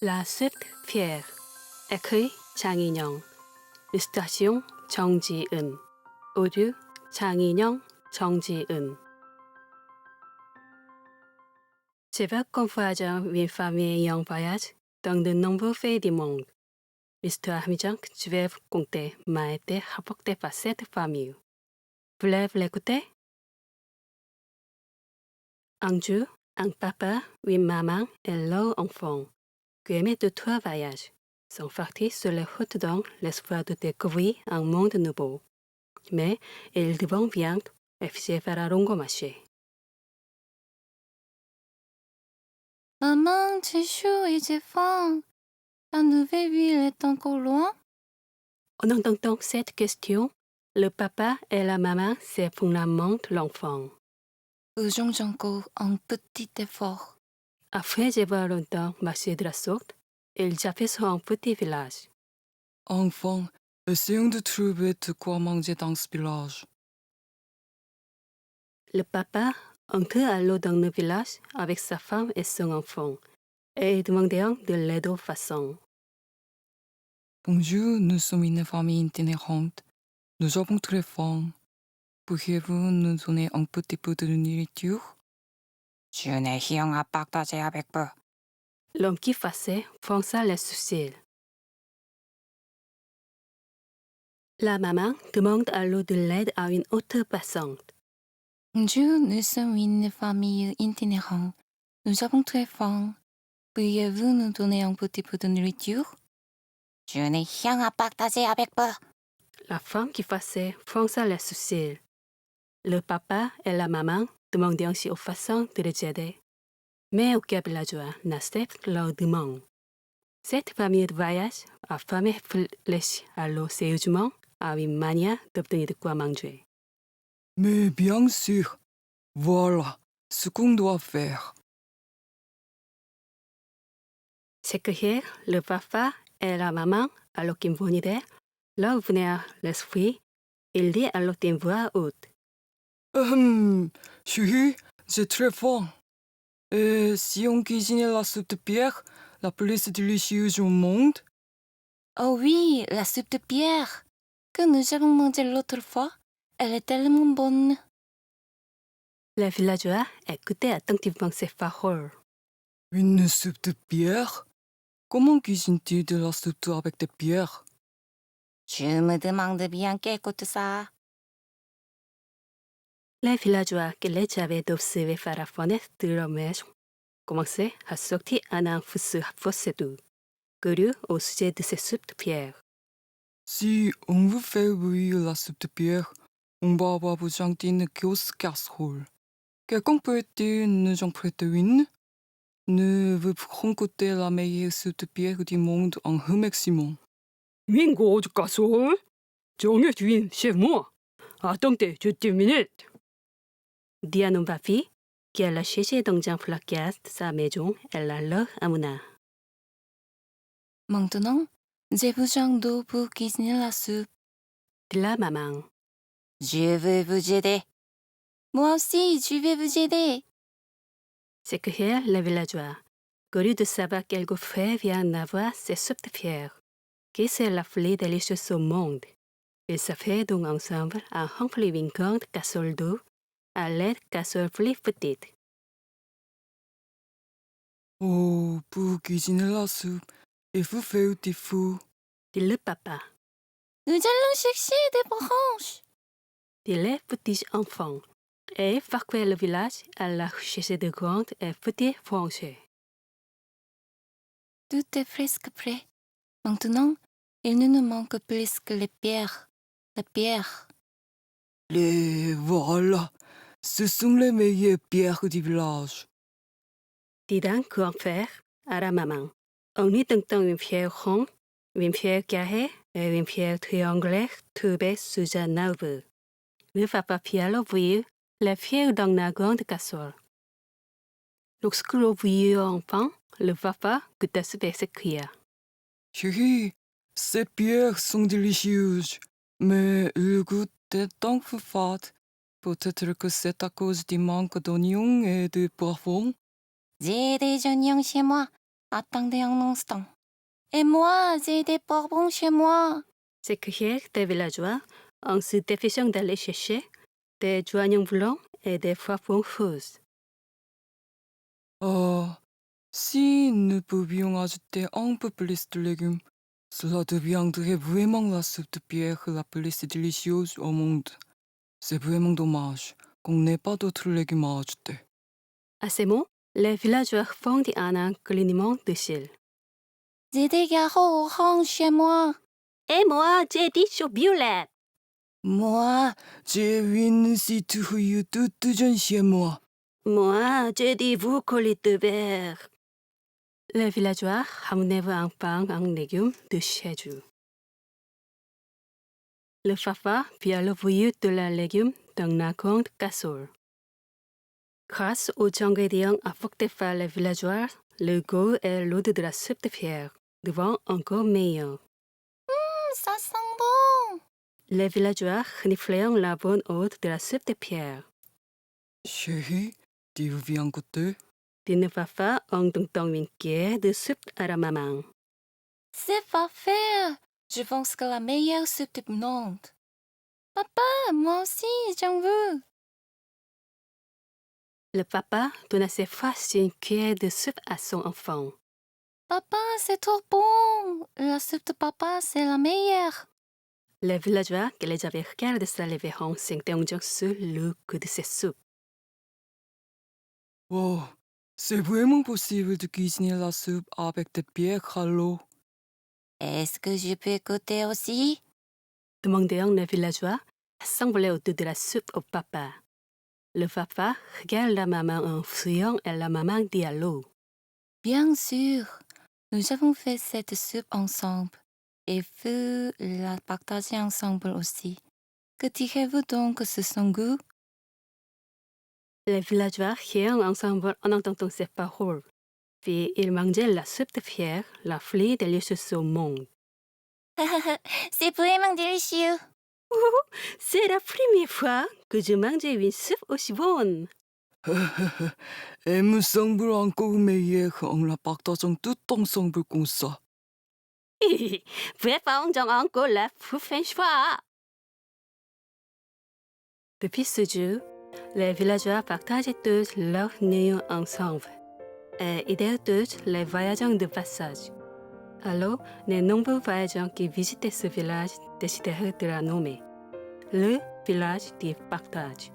La Sept Pierre. Écrit 장인영. Illustration 정지은. Audio 장인영, 정지은. Je veux qu'on voyage une famille en voyage dans de nombreux pays du monde. L'histoire amusante que je vais vous conter m'a été rapportée par cette famille. Voulez-vous l'écouter? Un jour, un papa, une maman et leur enfant, qui aimaient de trois voyages, sont partis sur les routes dans l'espoir de découvrir un monde nouveau. Mais ils devaient bien réfléchir vers un long marché. Maman, j'ai chaud et j'ai faim. La nouvelle ville est encore loin? En entendant cette question, le papa et la maman se fondamentent l'enfant. Faisons encore un petit effort. Après avoir longtemps marché de la sorte, ils aperçoivent un petit village. Enfant, essayons de trouver de quoi manger dans ce village. Le papa entre alors dans le village avec sa femme et son enfant et demandèrent de l'aide aux façons. Bonjour, nous sommes une famille itinérante. Nous avons très faim. Pourriez-vous nous donner un petit peu de nourriture? 주은의 희영아 빡다제야 백부. L'homme qui faisait fonça les sourcils. La maman demande alors de l'aide à une autre passante. Bonjour, nous sommes une famille itinérante. Nous avons très faim. Pourriez-vous nous donner un petit peu de nourriture? 주은의 희영아 빡다제야 백부. La femme qui faisait fonça les sourcils. Le papa et la maman demandaient aussi aux façons de les aider. Mais aucun villageois n'accepte leur demande. Cette famille de voyage a jamais réfléchi alors sérieusement à une manière d'obtenir de quoi manger. Mais bien sûr, voilà ce qu'on doit faire. C'est que hier, le papa et la maman, alors qu'ils venaient, leur venaient à l'esprit, ils disent alors d'une voix haute. Chérie, j'ai très faim. Et si on cuisinait la soupe de pierre, la plus délicieuse au monde? Oh oui, la soupe de pierre que nous avons mangée l'autre fois. Elle est tellement bonne. Les villageois écoutaient attentivement ces paroles. Une soupe de pierre? Comment cuisine-t-il de la soupe avec des pierres? Je me demande bien qu'écoute ça. Les villageois qui les avaient observés par la fenêtre de leur maison commençaient à sortir un infus doux, curieux au sujet de ces soupes de pierre. Si on veut faire bouillir la soupe de pierre, on va avoir besoin d'une grosse casserole. Quelqu'un peut-il nous en prêter une? Nous voudrons goûter la meilleure soupe de pierre du monde en remerciement. Une grosse casserole? J'en ai une chez moi. Attendez juste 10 minutes. Dit un homme papy qui alla chercher dans la caisse de sa maison et la leur amena. Maintenant, j'ai besoin d'eau pour cuisiner la soupe. Dit la maman. Je veux vous aider. Moi aussi, je vais vous aider. C'est que hier, les villageois, curieux de savoir quel goût frais vient d'avoir ces soupes de pierre, qui c'est la plus délicieuse au monde. Ils s'affairent donc ensemble à remplir une grande casserole d'eau à l'aide de casseroles plus petites. Oh, pour cuisiner la soupe, il faut faire du four. Dit le papa. Nous allons chercher des branches. Dit les petits enfants. Et parcourir le village à la recherche de grandes et petites branches. Tout est presque prêt. Maintenant, il ne nous manque plus que les pierres. Les pierres. Les voilà, ce sont les meilleures pierres du village. Dit d'un grand-père à la maman. On y entend une pierre ronde, une pierre carrée et une pierre triangulaire trouvée sous un arbre. Le papa fit alors bouillir les pierres dans la grande casserole. Lorsque l'eau bouillit enfin, le papa goûta ce et s'écria. Chérie, ces pierres sont délicieuses, mais le goût est un peu fade. Peut-être que c'est à cause du manque d'oignons et de poivrons. J'ai des oignons chez moi. Attendez un instant. Et moi, j'ai des bonbons chez moi. S'écrièrent des villageois en se dépêchant d'aller chercher des joignons blancs et des poivrons roses. Si nous pouvions ajouter un peu plus de légumes, cela deviendrait vraiment la soupe de pierre la plus délicieuse au monde. C'est vraiment dommage qu'on n'ait pas d'autres légumes à ajouter. À ces mots, les villageois fondit en un clignement de cils. J'ai des carreaux orange chez moi. Et moi, j'ai dit choux violette. Moi, j'ai une citrouille toute jeune chez moi. Moi, j'ai dit brocoli de verre. Les villageois ramenèrent un pain en légumes de chez eux. Le papa via le bouillie de la légume dans la grande casserole. Grâce aux ingrédients apportés par les villageois, le goût et l'odeur de la soupe de pierre deviennent encore meilleurs. Ça sent bon. Les villageois reniflèrent la bonne odeur de la soupe de pierre. Chérie, tu viens goûter? Dit le papa en tendant une cuillère de soupe à la maman. C'est parfait. Je pense que la meilleure soupe du monde. Papa, moi aussi, j'en veux. Le papa donna cette fois-ci une cuillère de soupe à son enfant. Papa, c'est trop bon. La soupe de papa, c'est la meilleure. Les villageois qui les avaient regardés saliver s'interrogèrent sur le goût de cette soupe. Wow, c'est vraiment possible de cuisiner la soupe avec des pierres à l'eau. Est-ce que je peux goûter aussi? Demandèrent les villageois, assemblés autour de la soupe au papa. Le papa regarde la maman en fuyant et la maman dit à l'eau. Bien sûr. Nous avons fait cette soupe ensemble. Et vous la partagez ensemble aussi. Que direz-vous donc sur son goût? Les villageoisrirent ensemble en entendant ces paroles. Puis ils mangeaient la soupe de pierre, la plus délicieuse au monde. C'est vraiment délicieux. C'est la première fois que je mangeais une soupe aussi bonne. Elle me semble encore meilleure en la partageant tout ensemble comme ça. Préparons encore la prochaine fois. Depuis ce jour, les villageois partageaient tous leurs néons ensemble et aidaient tous les voyageurs de passage. Alors, les nombreux voyageurs qui visitaient ce village décidèrent de la nommer le village du partage.